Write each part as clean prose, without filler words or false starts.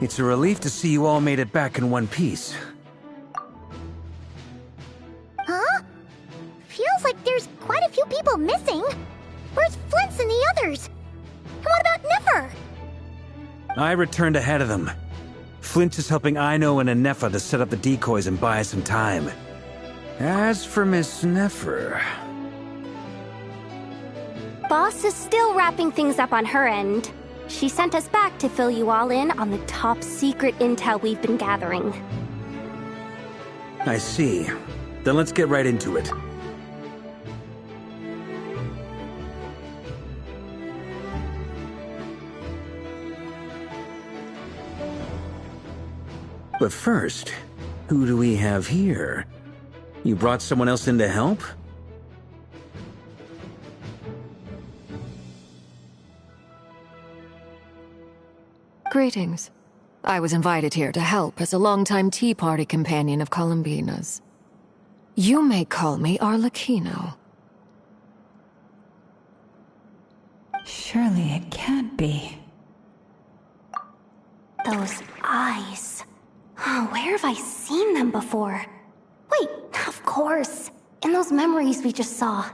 It's a relief to see you all made it back in one piece. Huh? Feels like there's quite a few people missing. Where's Flint's and the others? And what about Nefer? I returned ahead of them. Flint is helping Aino and Anefa to set up the decoys and buy us some time. As for Miss Nefer... Boss is still wrapping things up on her end. She sent us back to fill you all in on the top secret intel we've been gathering. I see. Then let's get right into it. But first, who do we have here? You brought someone else in to help? Greetings. I was invited here to help as a longtime Tea Party companion of Columbina's. You may call me Arlecchino. Surely it can't be. Those eyes. Oh, where have I seen them before? Wait, of course. In those memories we just saw.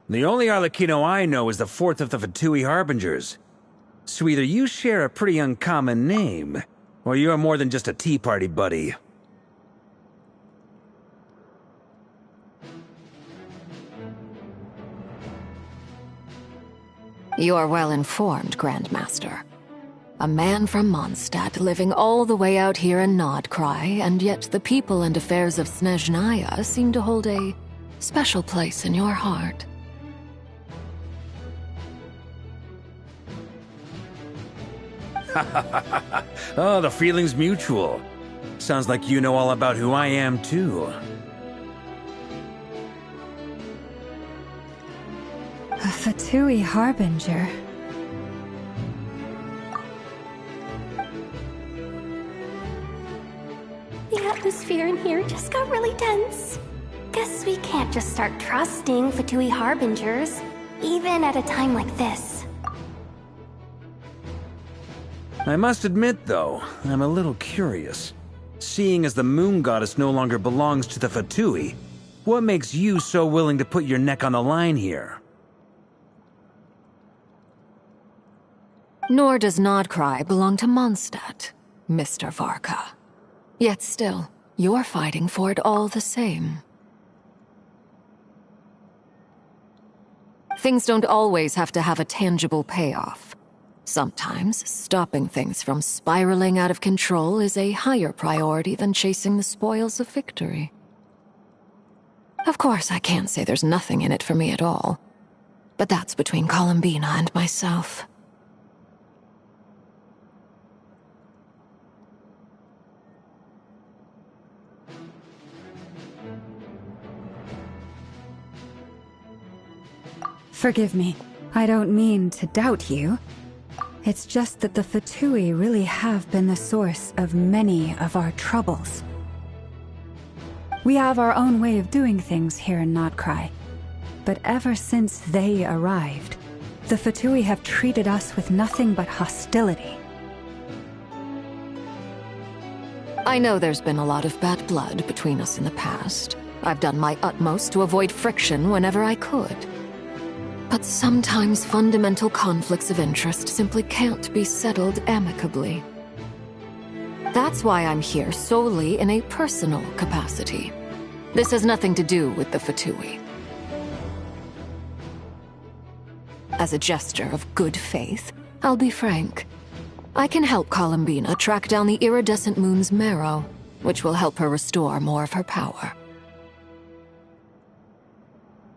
The only Arlecchino I know is the fourth of the Fatui Harbingers. So either you share a pretty uncommon name, or you're more than just a Tea Party buddy. You are well informed, Grandmaster. A man from Mondstadt living all the way out here in Nodcry, and yet the people and affairs of Snezhnaya seem to hold a special place in your heart. Oh, the feeling's mutual. Sounds like you know all about who I am, too. A Fatui Harbinger. The atmosphere in here just got really tense. Guess we can't just start trusting Fatui Harbingers, even at a time like this. I must admit, though, I'm a little curious. Seeing as the Moon Goddess no longer belongs to the Fatui, what makes you so willing to put your neck on the line here? Nor does Nodcry belong to Mondstadt, Mr. Varka. Yet still, you're fighting for it all the same. Things don't always have to have a tangible payoff. Sometimes, stopping things from spiraling out of control is a higher priority than chasing the spoils of victory. Of course, I can't say there's nothing in it for me at all. But that's between Columbina and myself. Forgive me. I don't mean to doubt you. It's just that the Fatui really have been the source of many of our troubles. We have our own way of doing things here in Nodcry. But ever since they arrived, the Fatui have treated us with nothing but hostility. I know there's been a lot of bad blood between us in the past. I've done my utmost to avoid friction whenever I could. But sometimes fundamental conflicts of interest simply can't be settled amicably. That's why I'm here solely in a personal capacity. This has nothing to do with the Fatui. As a gesture of good faith, I'll be frank. I can help Columbina track down the iridescent moon's marrow, which will help her restore more of her power.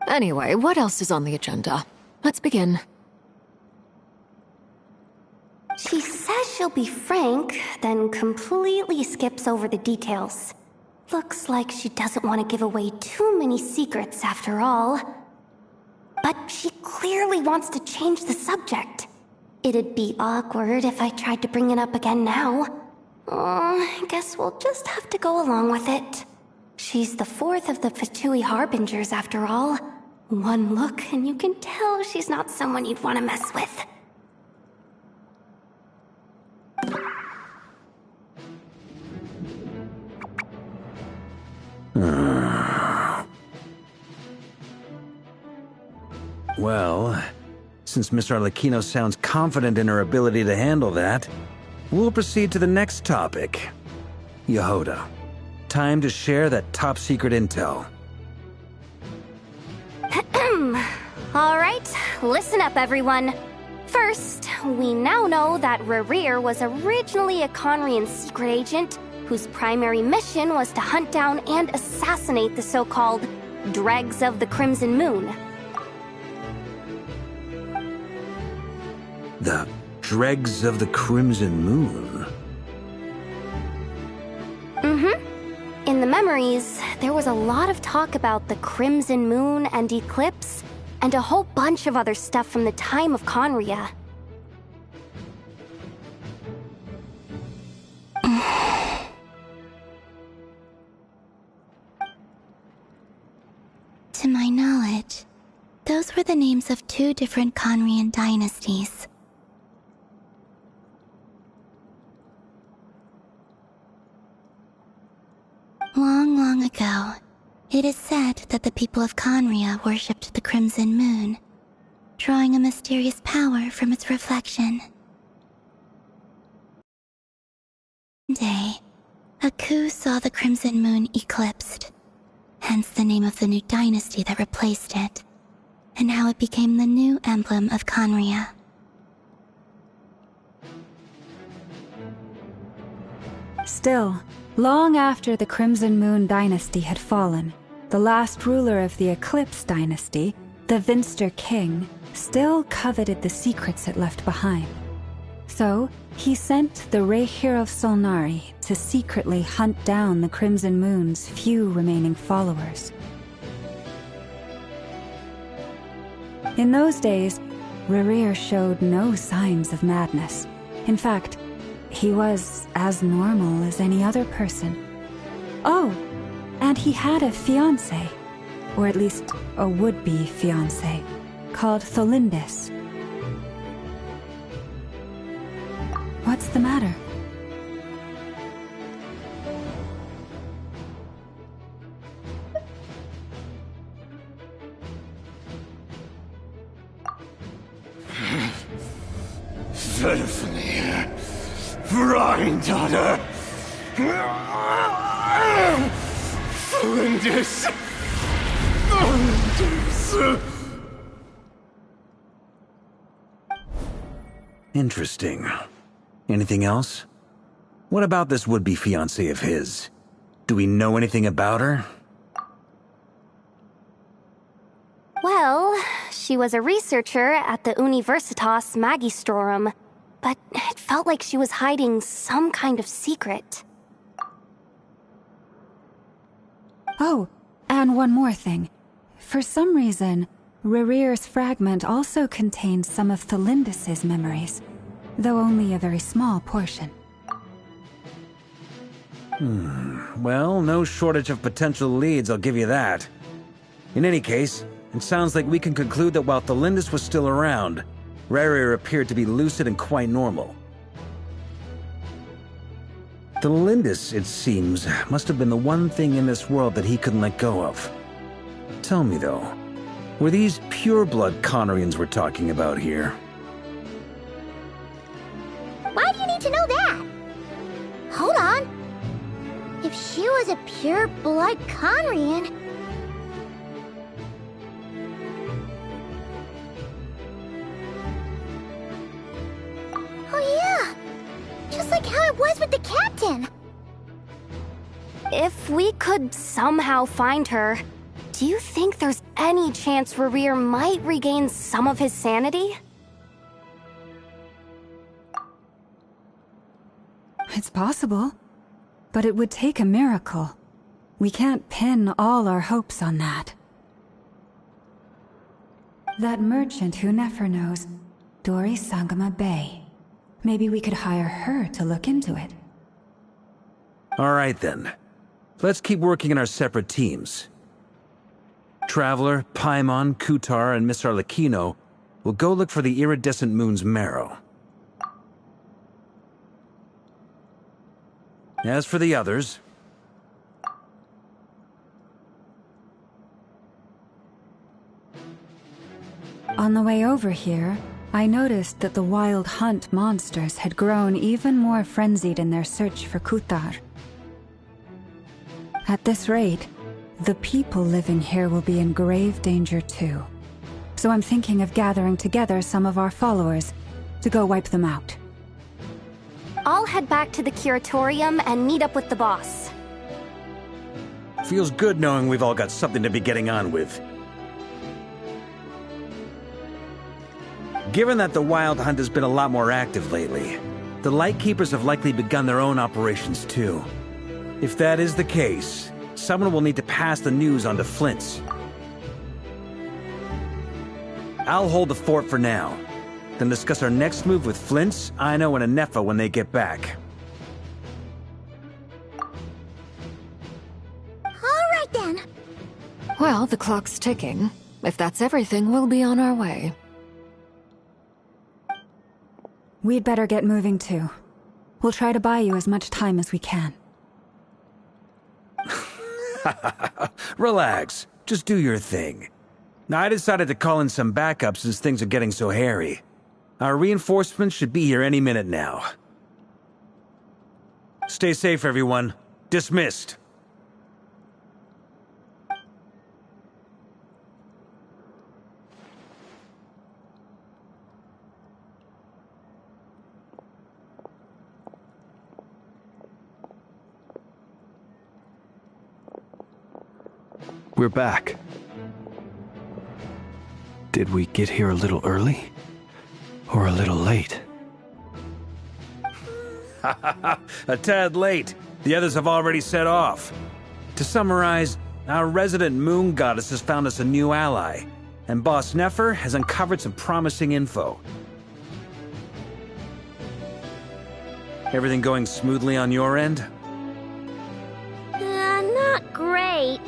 Anyway, what else is on the agenda? Let's begin. She says she'll be frank, then completely skips over the details. Looks like she doesn't want to give away too many secrets after all. But she clearly wants to change the subject. It'd be awkward if I tried to bring it up again now. I guess we'll just have to go along with it. She's the fourth of the Fatui Harbingers after all. One look and you can tell she's not someone you'd want to mess with. Well, since Miss Arlecchino sounds confident in her ability to handle that, we'll proceed to the next topic. Yehoda, time to share that top-secret intel. Alright, listen up everyone. First, we now know that Rerir was originally a Conrian secret agent whose primary mission was to hunt down and assassinate the so-called Dregs of the Crimson Moon. The Dregs of the Crimson Moon? In the memories, there was a lot of talk about the Crimson Moon and Eclipse, and a whole bunch of other stuff from the time of Conria. To my knowledge, those were the names of two different Conrian dynasties. Long ago, it is said that the people of Conria worshipped the Crimson Moon, drawing a mysterious power from its reflection. One day, a coup saw the Crimson Moon eclipsed, hence the name of the new dynasty that replaced it, and how it became the new emblem of Conria. Still, long after the Crimson Moon dynasty had fallen, the last ruler of the Eclipse dynasty, the Vinster King, still coveted the secrets it left behind. So, he sent the Rehir of Solnari to secretly hunt down the Crimson Moon's few remaining followers. In those days, Rerir showed no signs of madness. In fact, he was as normal as any other person. Oh, and he had a fiancé, or at least a would-be fiancé, called Tholindis. What's the matter? Stephanie, granddaughter, Flinders. Interesting. Anything else? What about this would-be fiancé of his? Do we know anything about her? Well, she was a researcher at the Universitas Magistrorum, but it felt like she was hiding some kind of secret. Oh, and one more thing. For some reason, Rerir's fragment also contained some of Tholindis' memories, though only a very small portion. Well, no shortage of potential leads, I'll give you that. In any case, it sounds like we can conclude that while Tholindis was still around, Rerir appeared to be lucid and quite normal. The Lindis, it seems, must have been the one thing in this world that he couldn't let go of. Tell me, though, were these pure-blood Conorians we're talking about here? Why do you need to know that? Hold on. If she was a pure-blood Conorian... Oh yeah! Just like how it was with the captain! If we could somehow find her, do you think there's any chance Rerir might regain some of his sanity? It's possible, but it would take a miracle. We can't pin all our hopes on that. That merchant who Nefer knows, Dori Sangama Bay. Maybe we could hire her to look into it. All right, then. Let's keep working in our separate teams. Traveler, Paimon, Kutar, and Miss Arlecchino will go look for the iridescent moon's marrow. As for the others... On the way over here, I noticed that the wild hunt monsters had grown even more frenzied in their search for Kutar. At this rate, the people living here will be in grave danger too. So I'm thinking of gathering together some of our followers to go wipe them out. I'll head back to the curatorium and meet up with the boss. Feels good knowing we've all got something to be getting on with. Given that the Wild Hunt has been a lot more active lately, the Lightkeepers have likely begun their own operations too. If that is the case, someone will need to pass the news on to Flint's. I'll hold the fort for now, then discuss our next move with Flint's, Aino, and Anefa when they get back. Alright then. Well, the clock's ticking. If that's everything, we'll be on our way. We'd better get moving too. We'll try to buy you as much time as we can. Relax. Just do your thing. Now, I decided to call in some backup since things are getting so hairy. Our reinforcements should be here any minute now. Stay safe, everyone. Dismissed. We're back. Did we get here a little early? Or a little late? A tad late. The others have already set off. To summarize, our resident moon goddess has found us a new ally, and Boss Nefer has uncovered some promising info. Everything going smoothly on your end? Not great.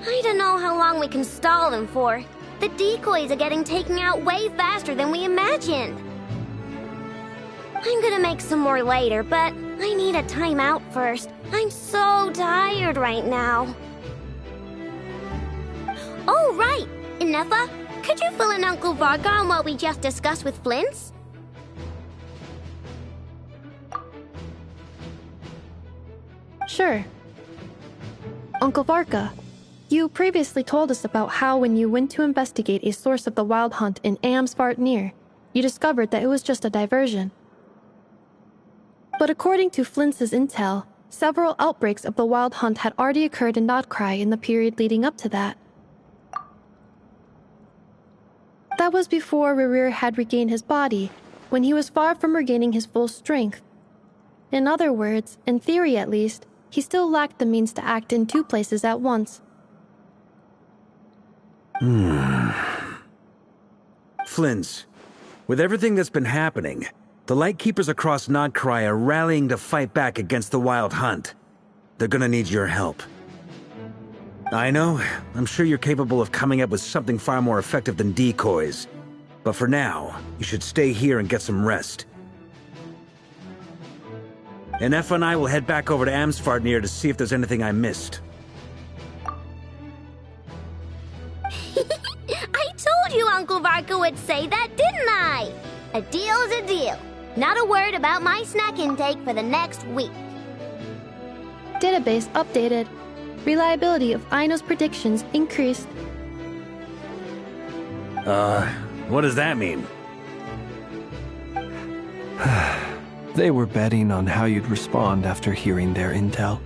I don't know how long we can stall them for. The decoys are getting taken out way faster than we imagined. I'm gonna make some more later, but I need a timeout first. I'm so tired right now. Oh, right! Inefa, could you fill in Uncle Varga on what we just discussed with Flint's? Sure. Uncle Varka, you previously told us about how when you went to investigate a source of the Wild Hunt in Amsvartnir, you discovered that it was just a diversion. But according to Flint's intel, several outbreaks of the Wild Hunt had already occurred in Nodkrai in the period leading up to that. That was before Rerir had regained his body, when he was far from regaining his full strength. In other words, in theory at least, he still lacked the means to act in two places at once. Flint's, with everything that's been happening, the Lightkeepers across Nodkrai are rallying to fight back against the Wild Hunt. They're gonna need your help. I know, I'm sure you're capable of coming up with something far more effective than decoys. But for now, you should stay here and get some rest. Inef and I will head back over to Amsfartnir to see if there's anything I missed. I told you Uncle Varka would say that, didn't I? A deal's a deal. Not a word about my snack intake for the next week. Database updated. Reliability of Aino's predictions increased. What does that mean? They were betting on how you'd respond after hearing their intel.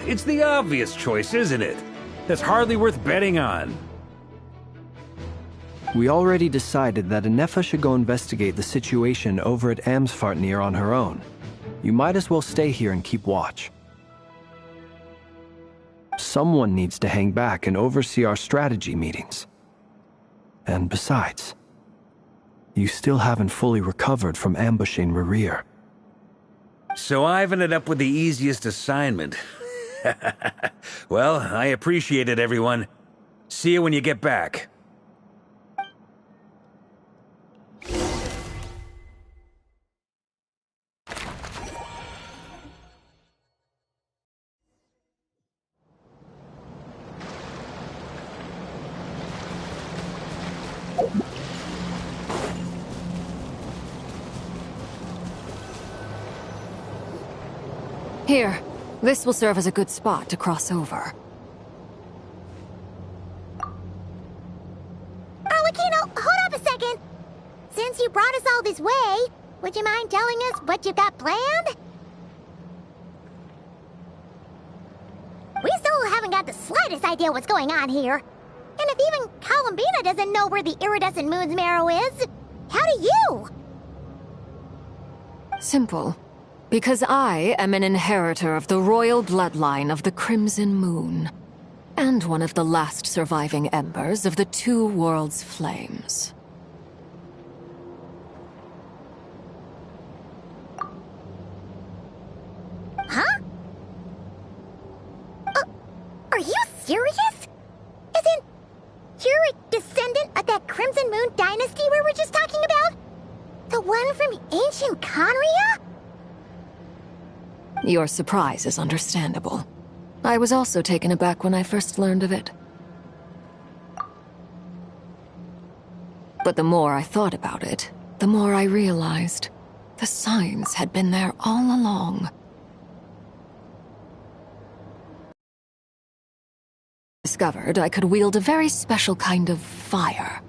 It's the obvious choice, isn't it? That's hardly worth betting on. We already decided that Anefa should go investigate the situation over at Amsfartnir on her own. You might as well stay here and keep watch. Someone needs to hang back and oversee our strategy meetings. And besides, you still haven't fully recovered from ambushing Rerir. So I've ended up with the easiest assignment. Well, I appreciate it, everyone. See you when you get back. Here, this will serve as a good spot to cross over. Arlecchino, hold up a second. Since you brought us all this way, would you mind telling us what you've got planned? We still haven't got the slightest idea what's going on here. And if even Columbina doesn't know where the iridescent moon's marrow is, how do you? Simple. Because I am an inheritor of the royal bloodline of the Crimson Moon, and one of the last surviving embers of the Two Worlds' flames. Huh? Are you serious? Isn't you're a descendant of that Crimson Moon dynasty we were just talking about? The one from ancient Conria? Your surprise is understandable. I was also taken aback when I first learned of it. But the more I thought about it, the more I realized the signs had been there all along. Discovered I could wield a very special kind of fire.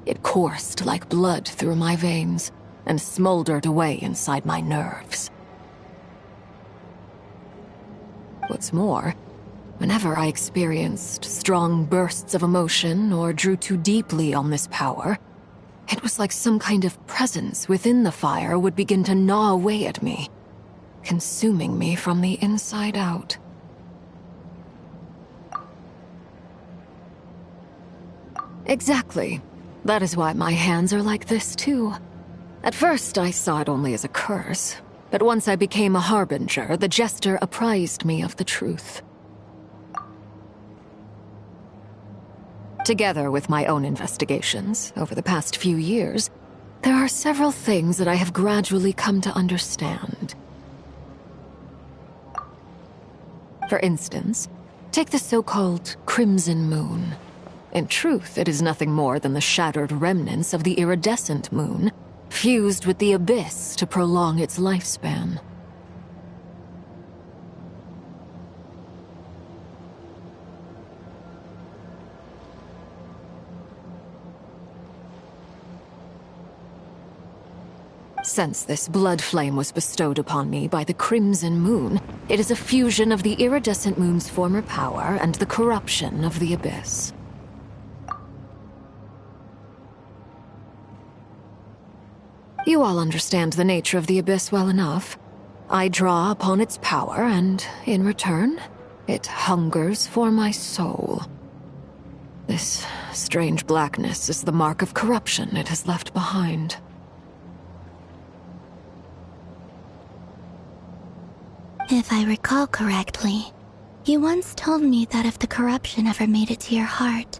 It coursed like blood through my veins and smoldered away inside my nerves. What's more, whenever I experienced strong bursts of emotion or drew too deeply on this power, it was like some kind of presence within the fire would begin to gnaw away at me, consuming me from the inside out. Exactly. That is why my hands are like this, too. At first, I saw it only as a curse. But once I became a harbinger, the jester apprised me of the truth. Together with my own investigations over the past few years, there are several things that I have gradually come to understand. For instance, take the so-called Crimson Moon. In truth, it is nothing more than the shattered remnants of the iridescent moon, fused with the abyss to prolong its lifespan. Since this blood flame was bestowed upon me by the Crimson Moon, it is a fusion of the iridescent moon's former power and the corruption of the abyss. You all understand the nature of the abyss well enough. I draw upon its power, and in return, it hungers for my soul. This strange blackness is the mark of corruption it has left behind. If I recall correctly, you once told me that if the corruption ever made it to your heart,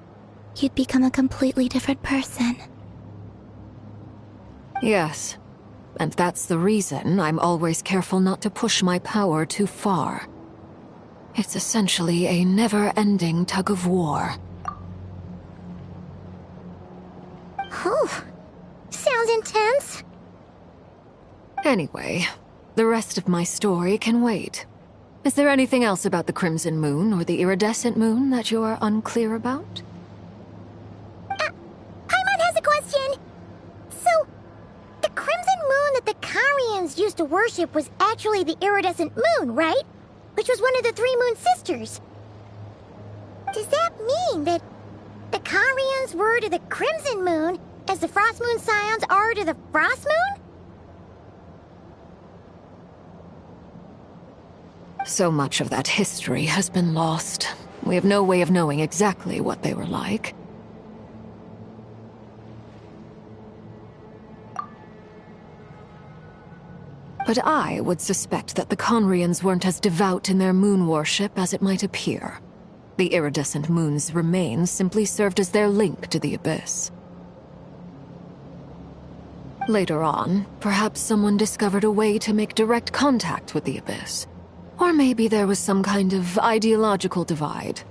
you'd become a completely different person. Yes, And that's the reason I'm always careful not to push my power too far. It's essentially a never-ending tug of war. Oh, sounds intense. Anyway, the rest of my story can wait. Is there anything else about the Crimson Moon or the Iridescent Moon that you're unclear about? Paimon has a question. So, the Crimson Moon that the Karians used to worship was actually the Iridescent Moon, right? Which was one of the three Moon Sisters. Does that mean that the Karians were to the Crimson Moon as the Frost Moon Scions are to the Frost Moon? So much of that history has been lost. We have no way of knowing exactly what they were like. But I would suspect that the Conrians weren't as devout in their moon worship as it might appear. The iridescent moon's remains simply served as their link to the Abyss. Later on, perhaps someone discovered a way to make direct contact with the Abyss. Or maybe there was some kind of ideological divide.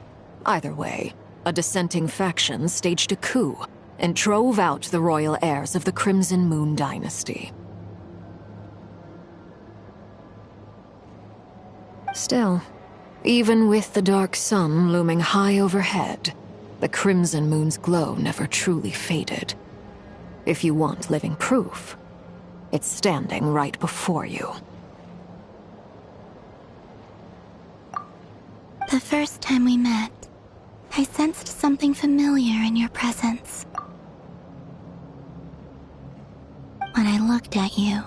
Either way, a dissenting faction staged a coup and drove out the royal heirs of the Crimson Moon dynasty. Still, even with the dark sun looming high overhead, the Crimson Moon's glow never truly faded. If you want living proof, it's standing right before you. The first time we met, I sensed something familiar in your presence. When I looked at you,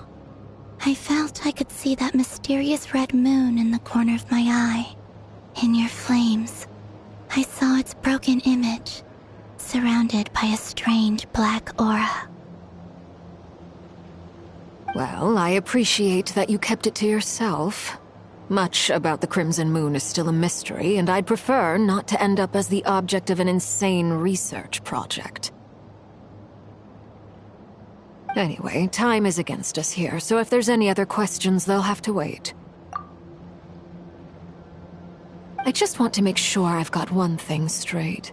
I felt I could see that mysterious red moon in the corner of my eye. In your flames, I saw its broken image, surrounded by a strange black aura. Well, I appreciate that you kept it to yourself. Much about the Crimson Moon is still a mystery, and I'd prefer not to end up as the object of an insane research project. Anyway, time is against us here, so if there's any other questions, they'll have to wait. I just want to make sure I've got one thing straight.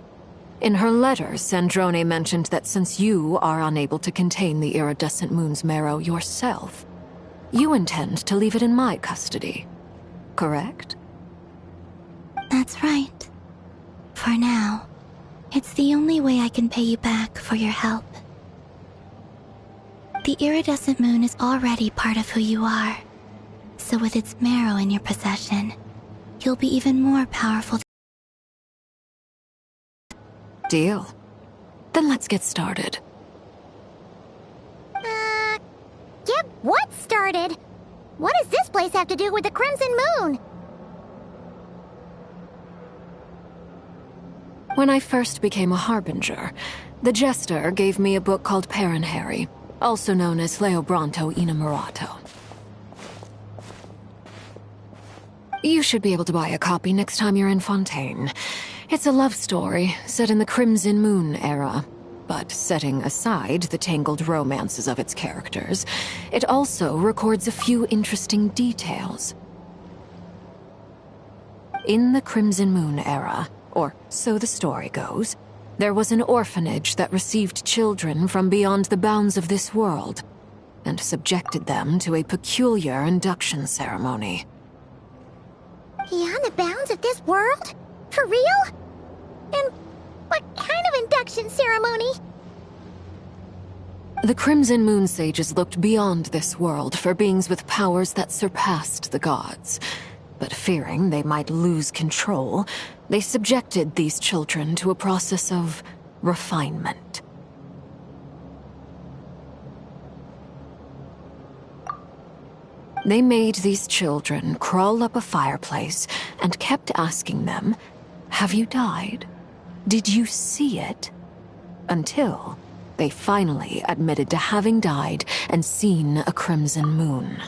In her letter, Sandrone mentioned that since you are unable to contain the iridescent moon's marrow yourself, you intend to leave it in my custody. Correct? That's right. For now, it's the only way I can pay you back for your help. The iridescent moon is already part of who you are, so with its marrow in your possession, you'll be even more powerful. Deal. Then let's get started. Get what started? What does this place have to do with the Crimson Moon? When I first became a Harbinger, the Jester gave me a book called Paranhari, also known as Leobranto Innamorato. You should be able to buy a copy next time you're in Fontaine. It's a love story set in the Crimson Moon era. But setting aside the tangled romances of its characters, it also records a few interesting details. In the Crimson Moon era, or so the story goes, there was an orphanage that received children from beyond the bounds of this world, and subjected them to a peculiar induction ceremony. Beyond the bounds of this world? For real? And what kind of induction ceremony? The Crimson Moon sages looked beyond this world for beings with powers that surpassed the gods. But fearing they might lose control, they subjected these children to a process of refinement. They made these children crawl up a fireplace and kept asking them, "Have you died? Did you see it?" Until they finally admitted to having died and seen a crimson moon.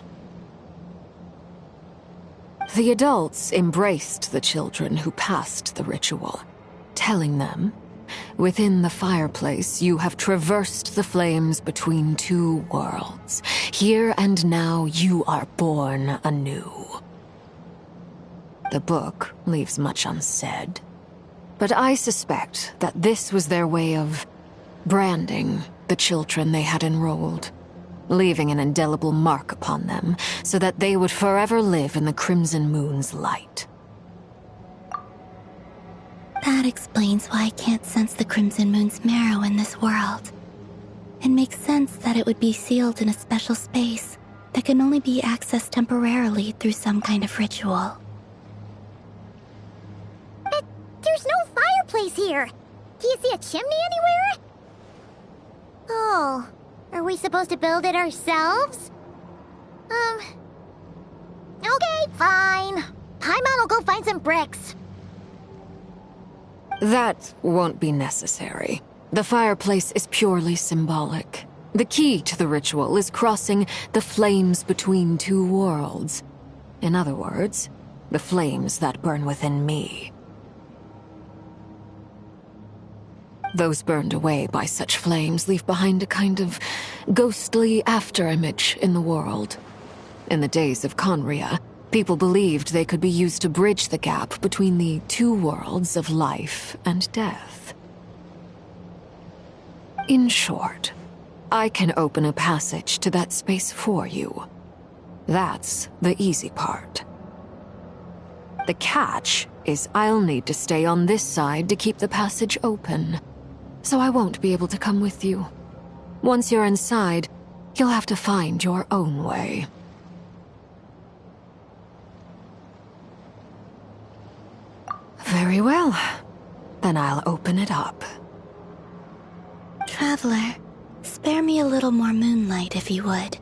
The adults embraced the children who passed the ritual, telling them Within the fireplace, you have traversed the flames between two worlds. Here and now, you are born anew. The book leaves much unsaid, but I suspect that this was their way of branding the children they had enrolled, leaving an indelible mark upon them so that they would forever live in the Crimson Moon's light. That explains why I can't sense the Crimson Moon's marrow in this world. It makes sense that it would be sealed in a special space that can only be accessed temporarily through some kind of ritual. But there's no fireplace here. Do you see a chimney anywhere? Oh, are we supposed to build it ourselves? Okay, fine. Paimon will go find some bricks. That won't be necessary. The fireplace is purely symbolic. The key to the ritual is crossing the flames between two worlds. In other words, the flames that burn within me. Those burned away by such flames leave behind a kind of ghostly afterimage in the world. In the days of Conria, people believed they could be used to bridge the gap between the two worlds of life and death. In short, I can open a passage to that space for you. That's the easy part. The catch is I'll need to stay on this side to keep the passage open, so I won't be able to come with you. Once you're inside, you'll have to find your own way. Very well. Then I'll open it up. Traveler, spare me a little more moonlight if you would.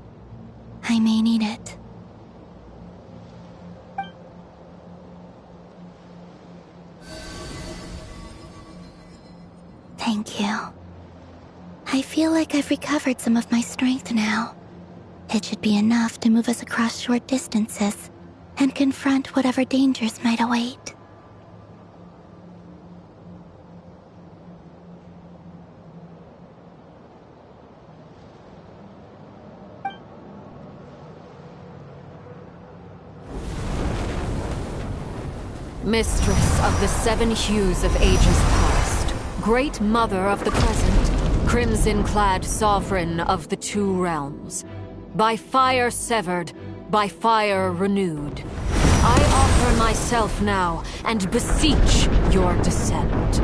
I may need it. Thank you. I feel like I've recovered some of my strength now. It should be enough to move us across short distances and confront whatever dangers might await. Mistress of the seven hues of ages past, great mother of the present, crimson-clad sovereign of the two realms, by fire severed, by fire renewed, I offer myself now and beseech your descent.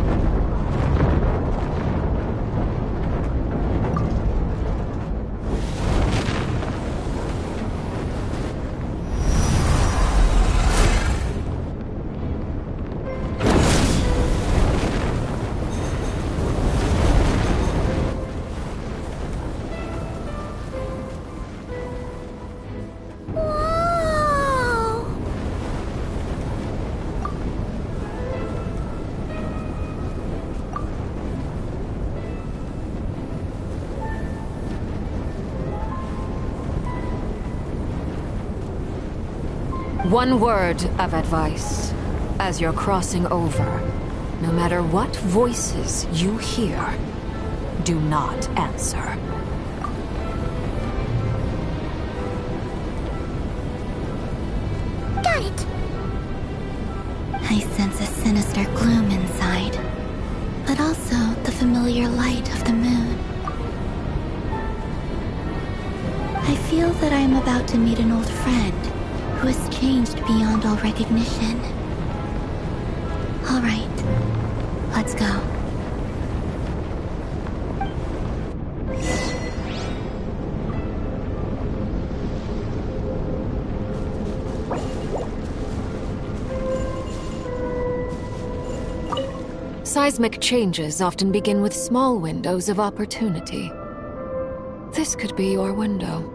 One word of advice. As you're crossing over, no matter what voices you hear, do not answer. Got it! I sense a sinister gloom inside, but also the familiar light of the moon. I feel that I am about to meet an old friend who has changed beyond all recognition. All right, let's go. Seismic changes often begin with small windows of opportunity. This could be your window.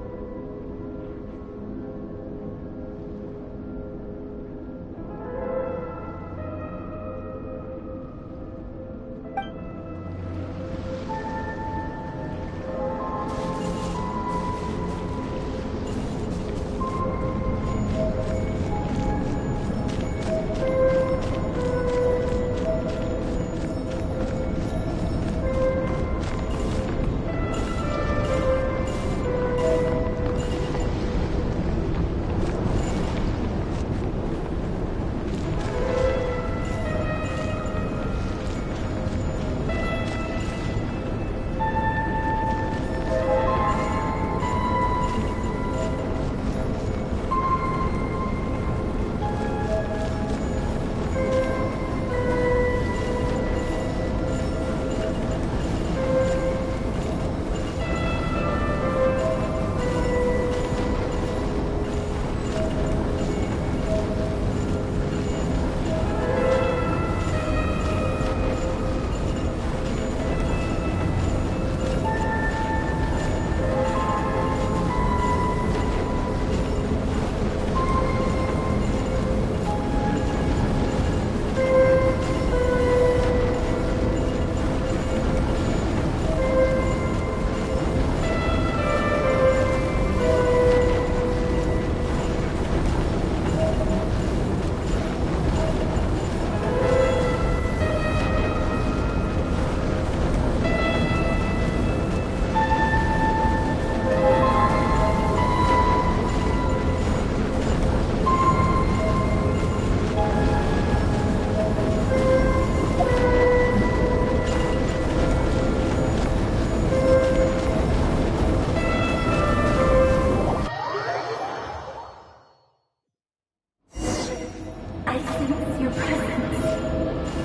presence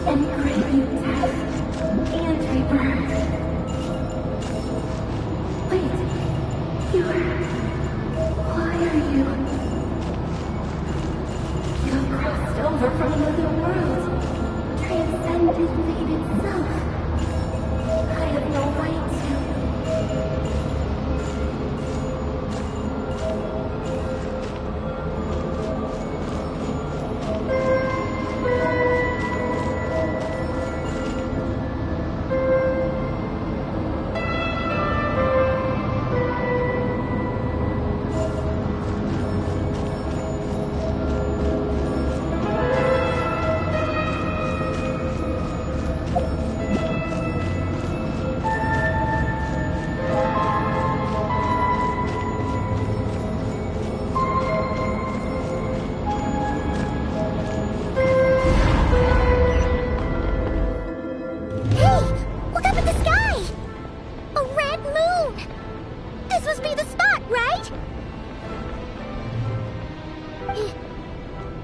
and great new death and rebirth. Wait, why are you? You have crossed over from another world, transcended fate itself. I have no right to.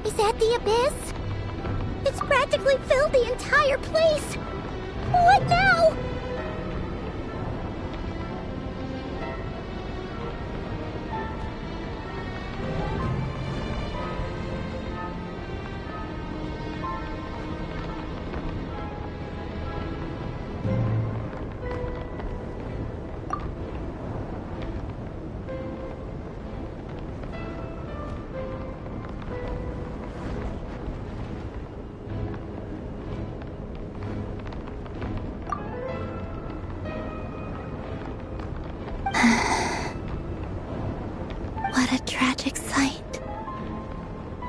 Is that the abyss? It's practically filled the entire place. What now? What a tragic sight.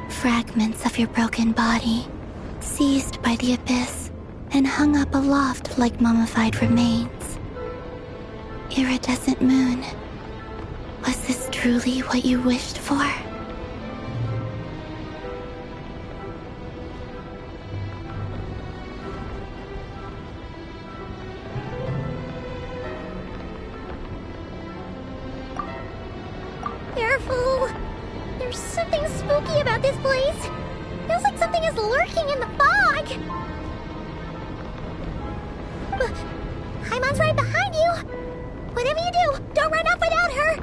Fragments of your broken body, seized by the abyss and hung up aloft like mummified remains. Iridescent moon, was this truly what you wished for? Careful! There's something spooky about this place. Feels like something is lurking in the fog. Haimon's right behind you. Whatever you do, don't run off without her.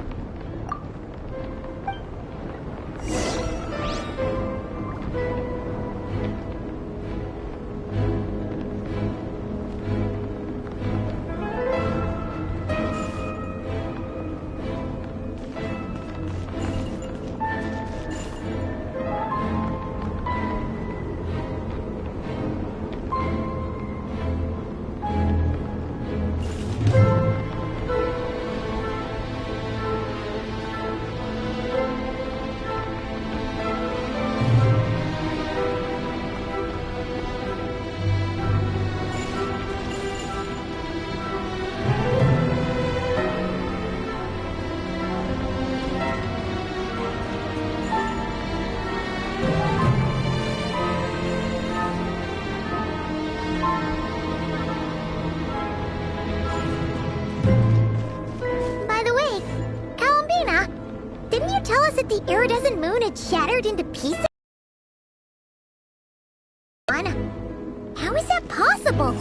Tell us that the iridescent moon had shattered into pieces? How is that possible?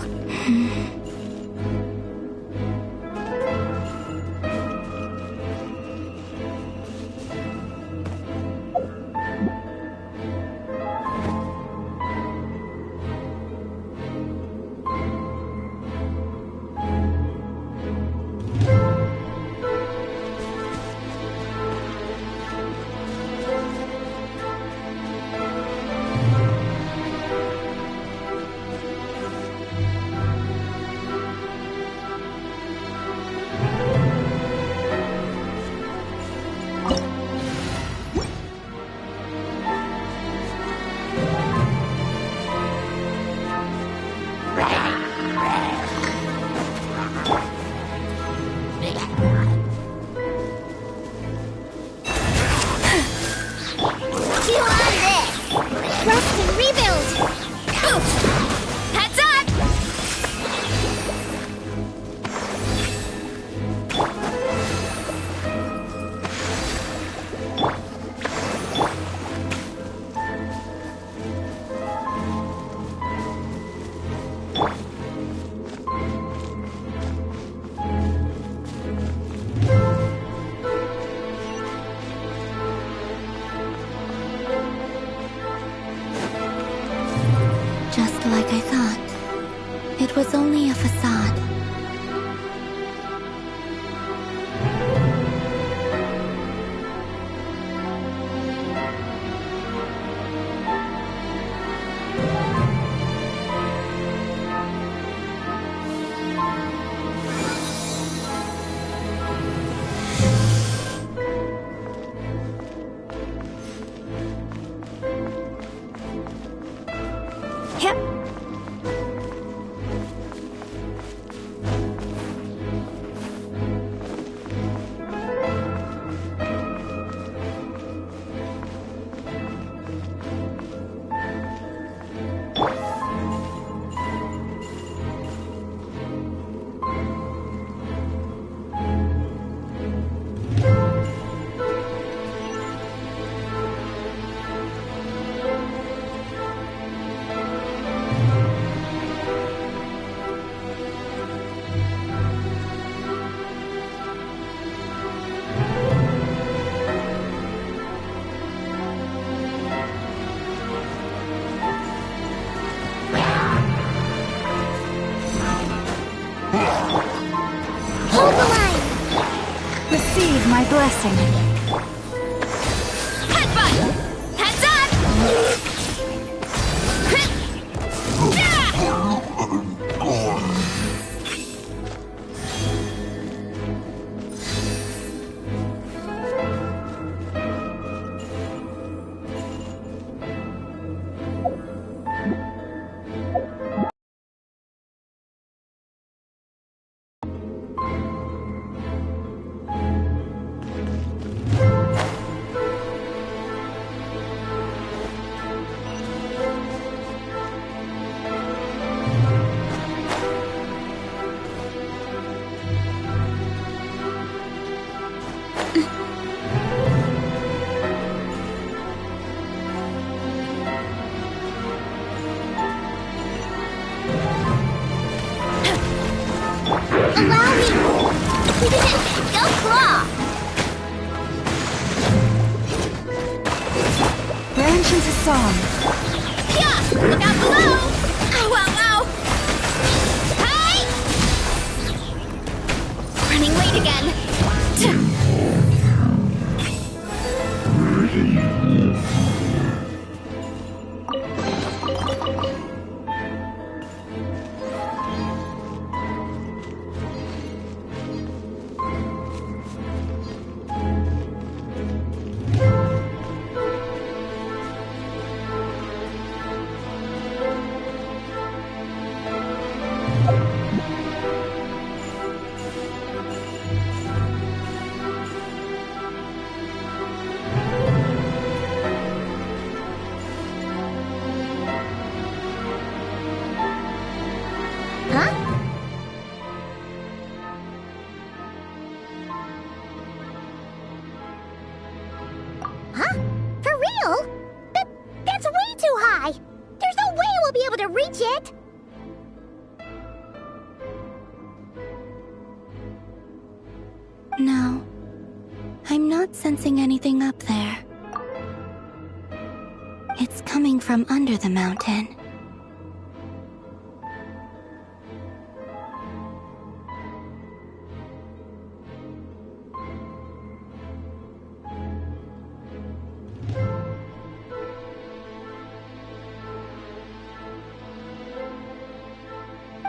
like I thought. It was only a facade. Receive my blessing. Headbutt! Heads up! Allow me! Go claw! Branch into song. Yeah! Look out below! Ow, ow, ow! Hey! Running late again. That's way too high! There's no way we'll be able to reach it! No. I'm not sensing anything up there. It's coming from under the mountain.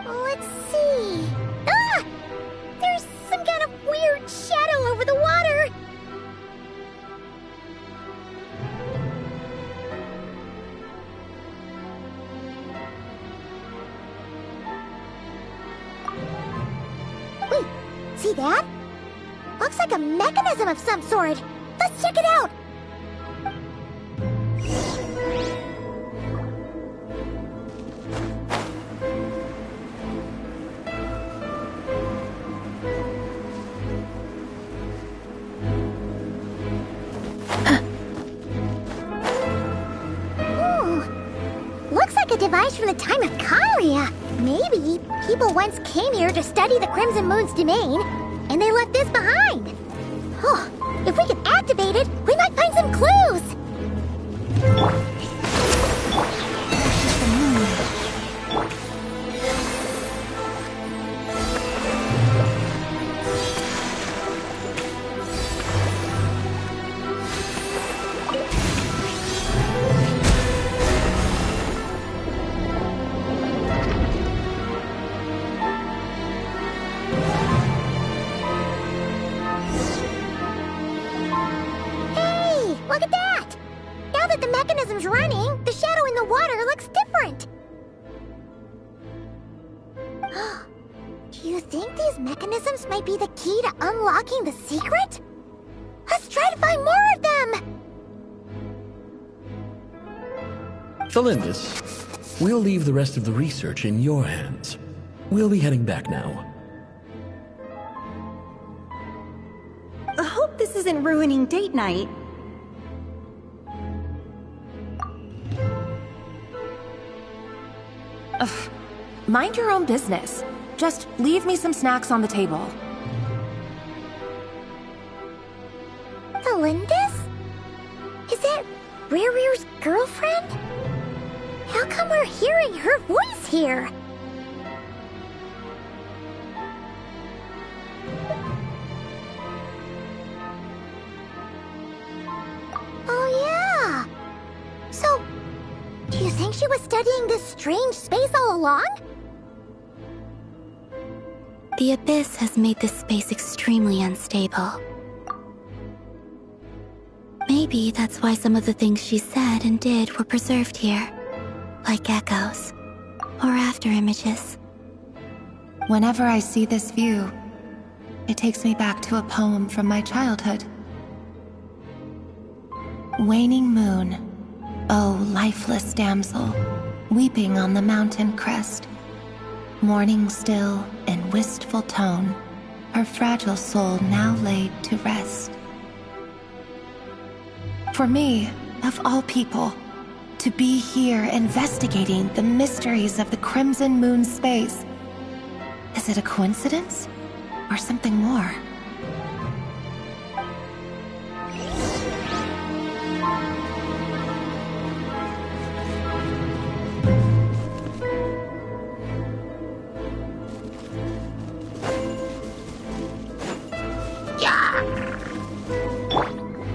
Let's see... Ah! There's some kind of weird shadow over the water! Wait, see that? Looks like a mechanism of some sort. Let's check it out! Looks like a device from the time of Karia. Maybe people once came here to study the Crimson Moon's domain, and they left this behind. Oh, if we can activate it, we might find some clues. that the mechanism's running, the shadow in the water looks different. Do you think these mechanisms might be the key to unlocking the secret? Let's try to find more of them! Felindis, we'll leave the rest of the research in your hands. We'll be heading back now. I hope this isn't ruining date night. Ugh. Mind your own business. Just leave me some snacks on the table. Felindis? Is that Rear's girlfriend? How come we're hearing her voice here? Oh yeah! So, do you think she was studying this strange space all along? The Abyss has made this space extremely unstable. Maybe that's why some of the things she said and did were preserved here, like echoes or after images. Whenever I see this view, it takes me back to a poem from my childhood. Waning moon, oh lifeless damsel, weeping on the mountain crest, mourning still in wistful tone, her fragile soul now laid to rest. For me, of all people, to be here investigating the mysteries of the Crimson Moon space, is it a coincidence or something more?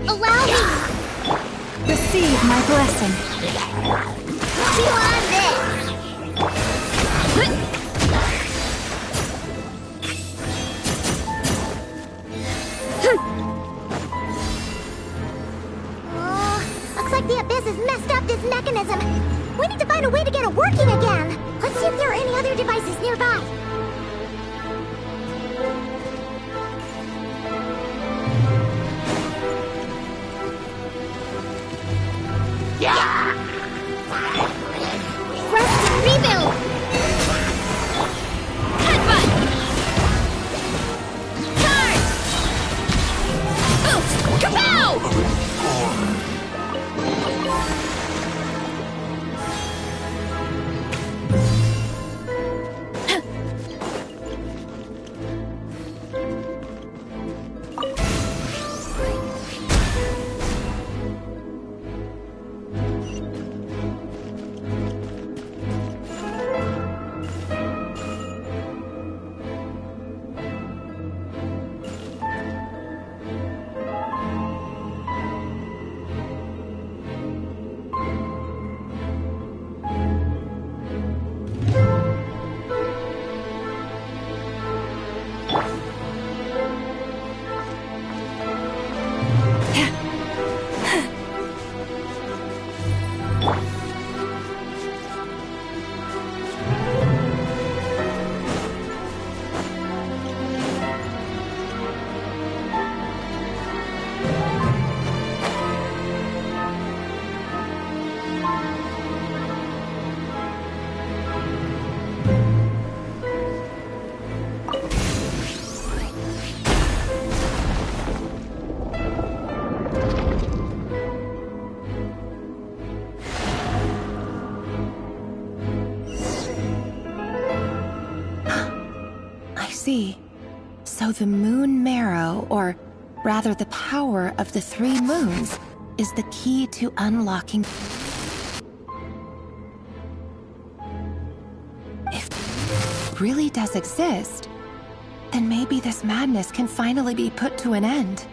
Allow me! Receive my blessing. Chew on this! Looks like the Abyss has messed up this mechanism. We need to find a way to get it working again. Let's see if there are any other devices nearby. Rest and rebuild! Headbutt! Charge! Oof! Kapow! See. So the moon marrow, or rather the power of the 3 moons, is the key to unlocking. If it really does exist, then maybe this madness can finally be put to an end.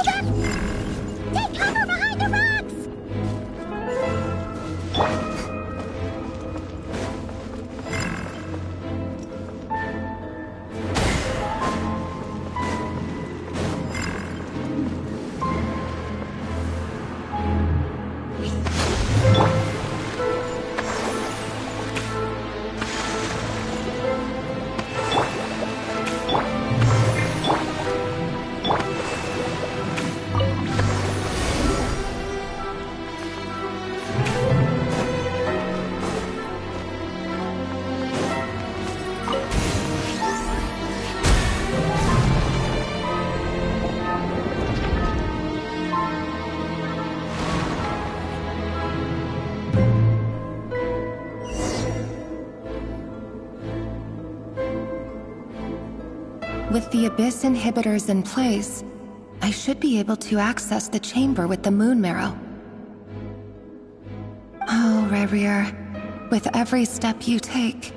Move it! Take cover behind the rocks! With the Abyss inhibitors in place, I should be able to access the chamber with the moon marrow. Oh, Rerir, with every step you take,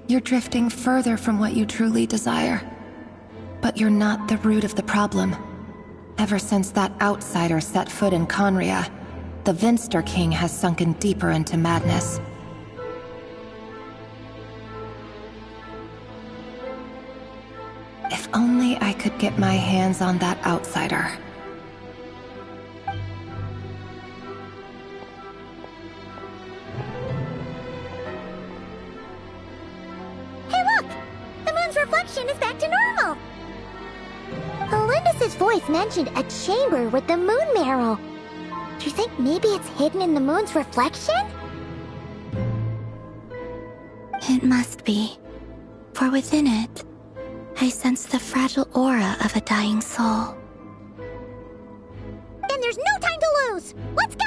you're drifting further from what you truly desire. But you're not the root of the problem. Ever since that outsider set foot in Conria, the Vinster King has sunken deeper into madness. If only I could get my hands on that outsider. Hey look! The moon's reflection is back to normal! Elendis' voice mentioned a chamber with the moon marrow. Do you think maybe it's hidden in the moon's reflection? It must be. For within it, I sense the fragile aura of a dying soul. Then there's no time to lose! Let's go!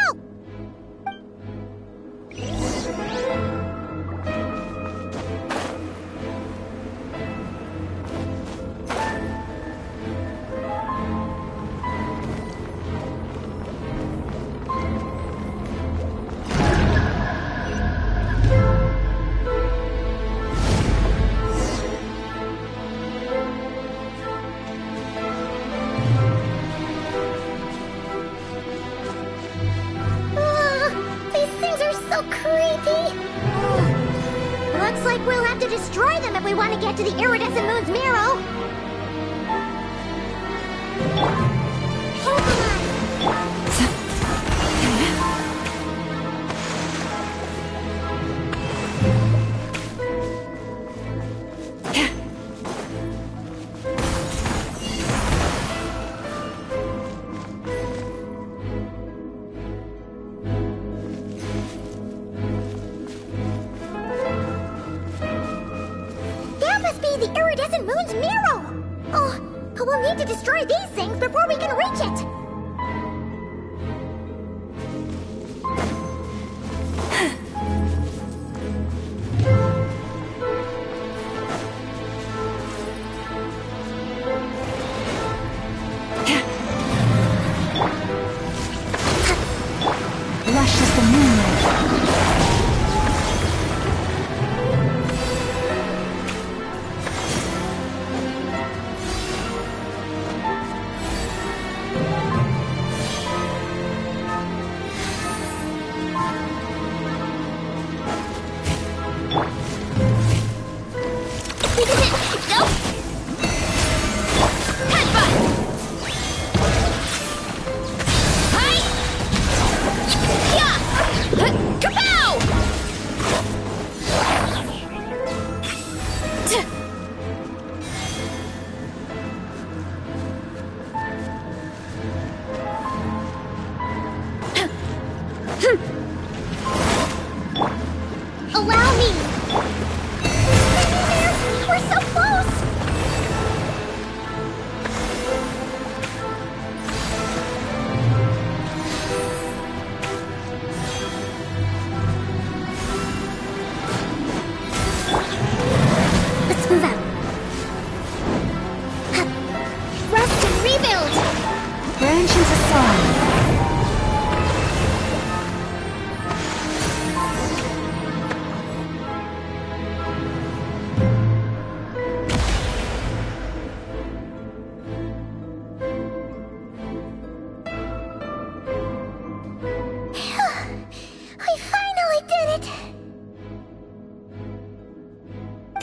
Looks like we'll have to destroy them if we want to get to the iridescent moon's marrow. Hold the line. The iridescent moon's marrow! Oh, we'll need to destroy these things before we can reach it! Lush as the moonlight. Allow me! We're so close! Let's move out. Rest and rebuild! Branches aside.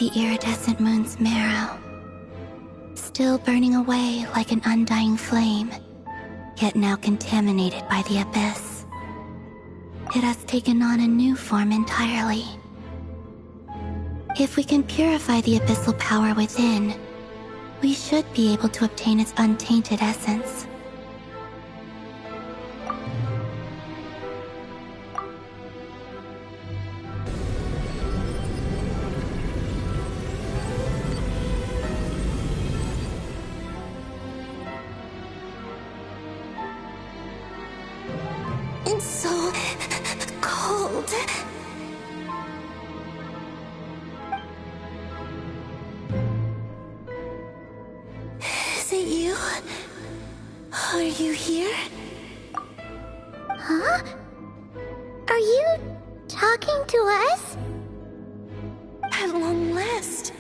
the iridescent moon's marrow, still burning away like an undying flame, yet now contaminated by the abyss. It has taken on a new form entirely. If we can purify the abyssal power within, we should be able to obtain its untainted essence. It's so cold. Is it you? Are you here? Huh? Are you talking to us? At long last,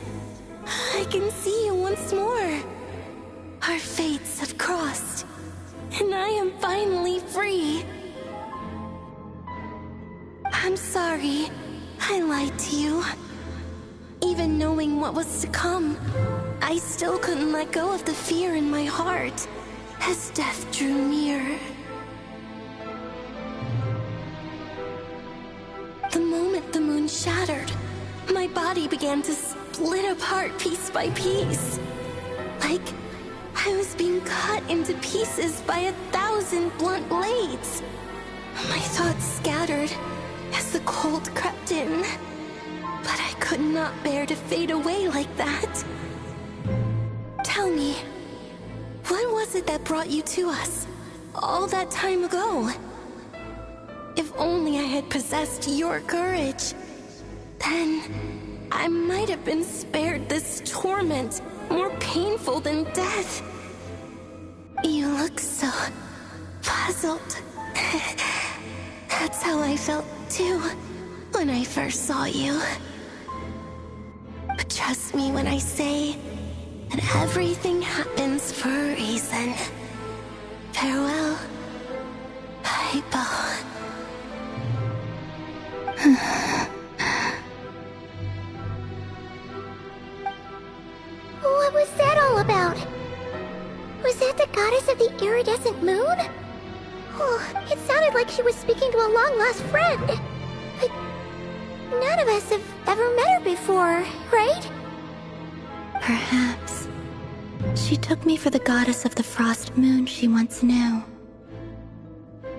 I can see you once more. Our fates have crossed, and I am finally free. I'm sorry, I lied to you. Even knowing what was to come, I still couldn't let go of the fear in my heart as death drew near. The moment the moon shattered, my body began to split apart piece by piece. Like I was being cut into pieces by 1,000 blunt blades. My thoughts scattered as the cold crept in, but I could not bear to fade away like that. Tell me, what was it that brought you to us all that time ago? If only I had possessed your courage, then I might have been spared this torment more painful than death. You look so puzzled. That's how I felt too when I first saw you. But trust me when I say that everything happens for a reason. Farewell, Hypo. What was that all about? Was that the goddess of the iridescent moon? Oh, it sounded like she was speaking to a long-lost friend. But none of us have ever met her before, right? Perhaps. She took me for the goddess of the frost moon she once knew.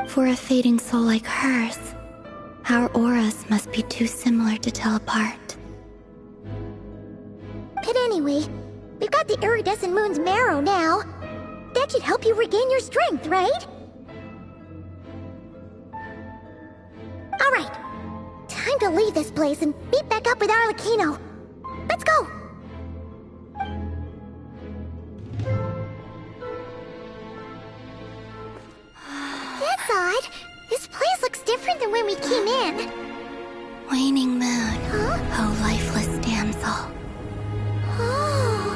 For a fading soul like hers, our auras must be too similar to tell apart. But anyway, we've got the iridescent moon's marrow now. That should help you regain your strength, right? Alright, time to leave this place and meet back up with Arlecchino. Let's go! That's odd. This place looks different than when we came in. Waning moon, Huh? oh lifeless damsel. Oh.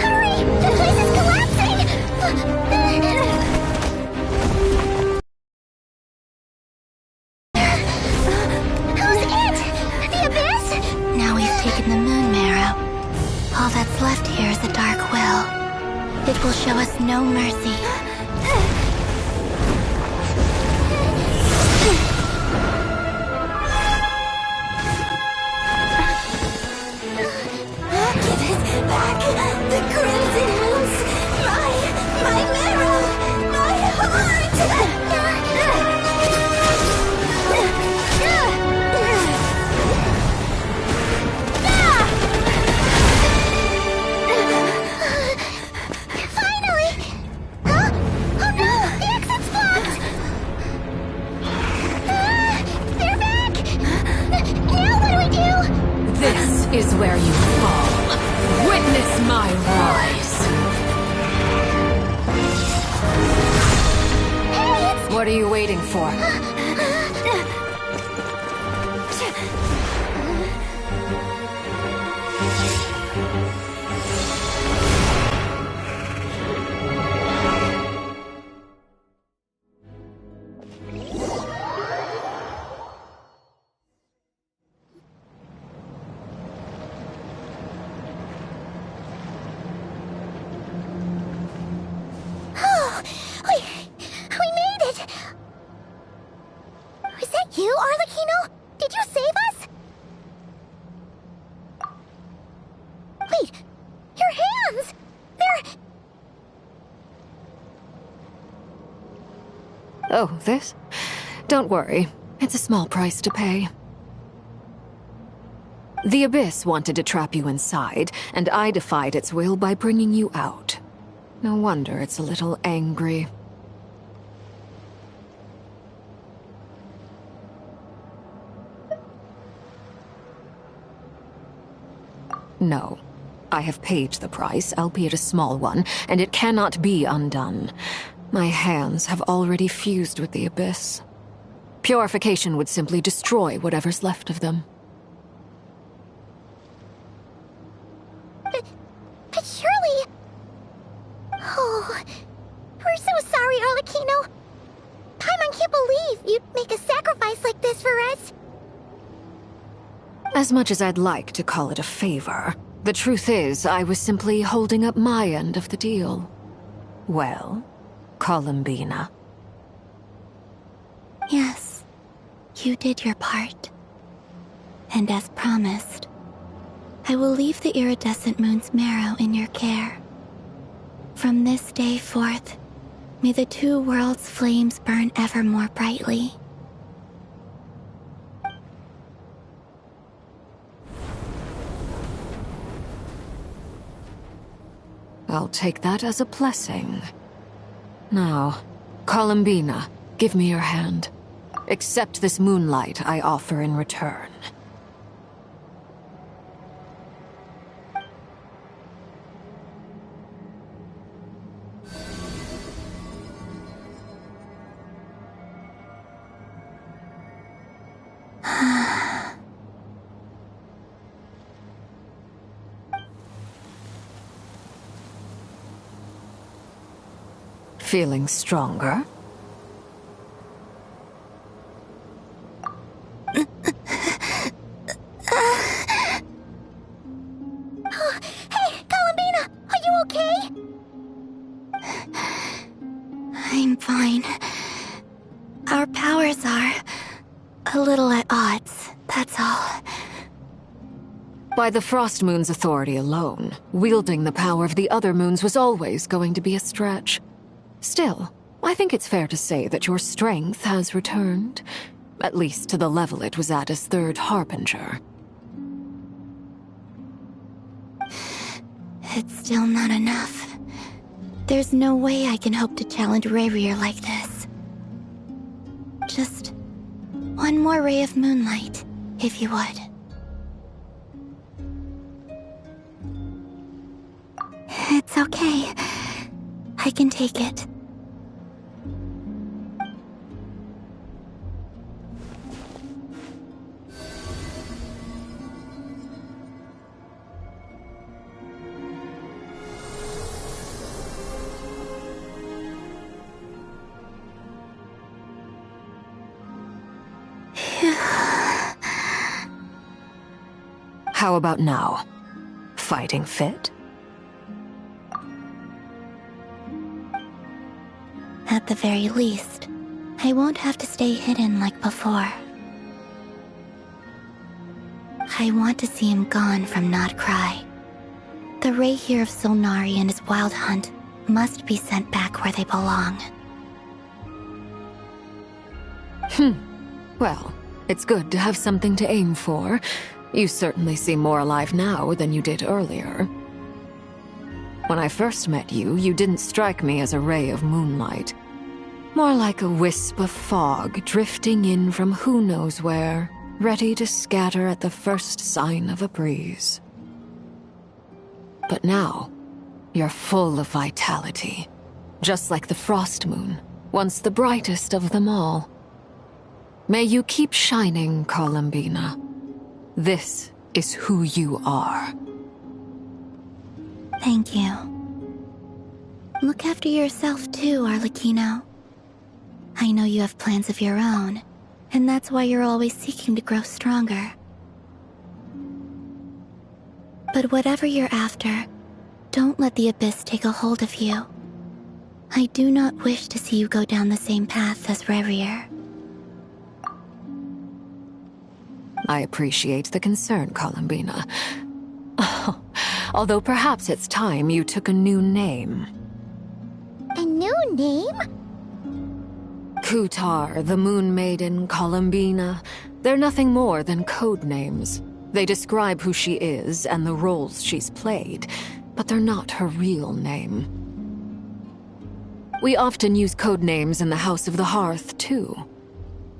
Hurry! The place is collapsing! Who's it? The abyss? Now we've taken the moon marrow. All that's left here is a dark will. It will show us no mercy. Give it back! The crimson moons! My marrow! My heart! Finally! Huh? Oh no! The exit's blocked! They're back! Now what do we do? This is where you fall. Witness my rise. Hey, it's... What are you waiting for? Oh, this? Don't worry. It's a small price to pay. The Abyss wanted to trap you inside, and I defied its will by bringing you out. No wonder it's a little angry. No. I have paid the price, albeit a small one, and it cannot be undone. My hands have already fused with the Abyss. Purification would simply destroy whatever's left of them. But surely... Oh, we're so sorry, Arlecchino. Paimon can't believe you'd make a sacrifice like this for us. As much as I'd like to call it a favor, the truth is I was simply holding up my end of the deal. Well, Columbina. Yes, you did your part. And as promised, I will leave the iridescent moon's marrow in your care. From this day forth, may the two worlds' flames burn ever more brightly. I'll take that as a blessing. Now, Columbina, give me your hand. Accept this moonlight I offer in return. Feeling stronger? Hey, Columbina, are you okay? I'm fine. Our powers are a little at odds, that's all. By the Frost Moon's authority alone, wielding the power of the other moons was always going to be a stretch. Still, I think it's fair to say that your strength has returned, at least to the level it was at as Third Harbinger. It's still not enough. There's no way I can hope to challenge Rayrier like this. Just one more ray of moonlight, if you would. It's okay. I can take it. How about now? Fighting fit? At the very least, I won't have to stay hidden like before. I want to see him gone from Not Cry. The Rayheer of Solnari and his wild hunt must be sent back where they belong. Well, it's good to have something to aim for. You certainly seem more alive now than you did earlier. When I first met you, you didn't strike me as a ray of moonlight. More like a wisp of fog drifting in from who knows where, ready to scatter at the first sign of a breeze. But now, you're full of vitality, just like the Frost Moon, once the brightest of them all. May you keep shining, Columbina. This is who you are. Thank you. Look after yourself too, Arlecchino. I know you have plans of your own, and that's why you're always seeking to grow stronger. But whatever you're after, don't let the Abyss take a hold of you. I do not wish to see you go down the same path as Rayrier. I appreciate the concern, Columbina. Although perhaps it's time you took a new name. A new name? Kutar, the Moon Maiden, Columbina, they're nothing more than code names. They describe who she is and the roles she's played, but they're not her real name. We often use code names in the House of the Hearth, too.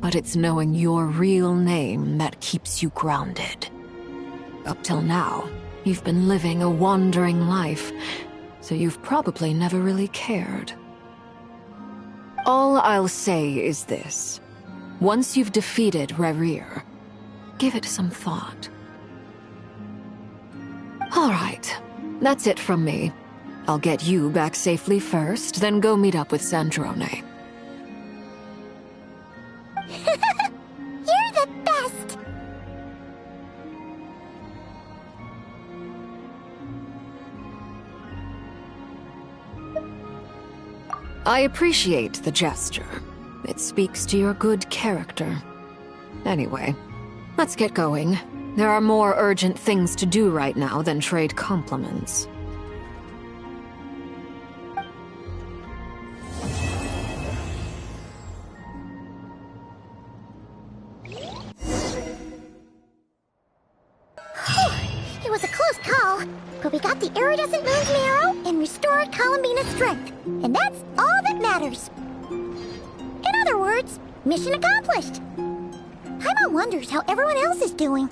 But it's knowing your real name that keeps you grounded. Up till now, you've been living a wandering life, so you've probably never really cared. All I'll say is this. Once you've defeated Rerir, give it some thought. All right, that's it from me. I'll get you back safely first, then go meet up with Sandrone. You're the best! I appreciate the gesture. It speaks to your good character. Anyway, let's get going. There are more urgent things to do right now than trade compliments. It was a close call, but we got the iridescent moon's marrow and restored Columbina's strength, and that's all that matters. In other words, mission accomplished. Paimon wonders how everyone else is doing.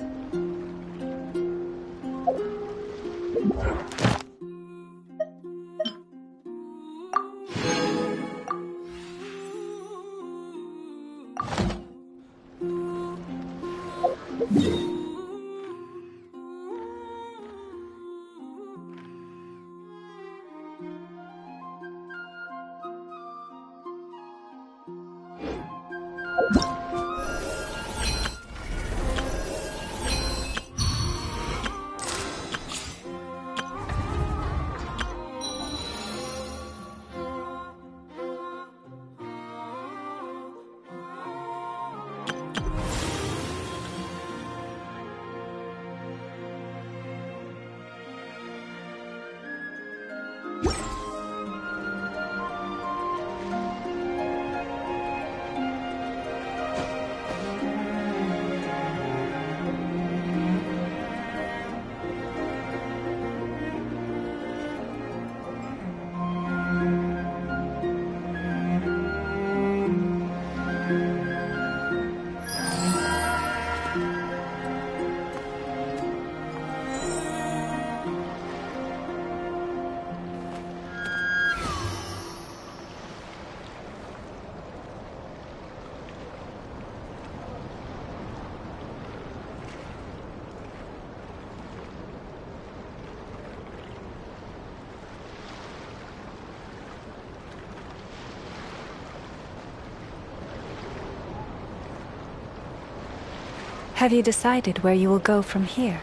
Have you decided where you will go from here?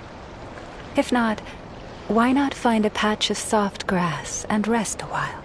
If not, why not find a patch of soft grass and rest a while?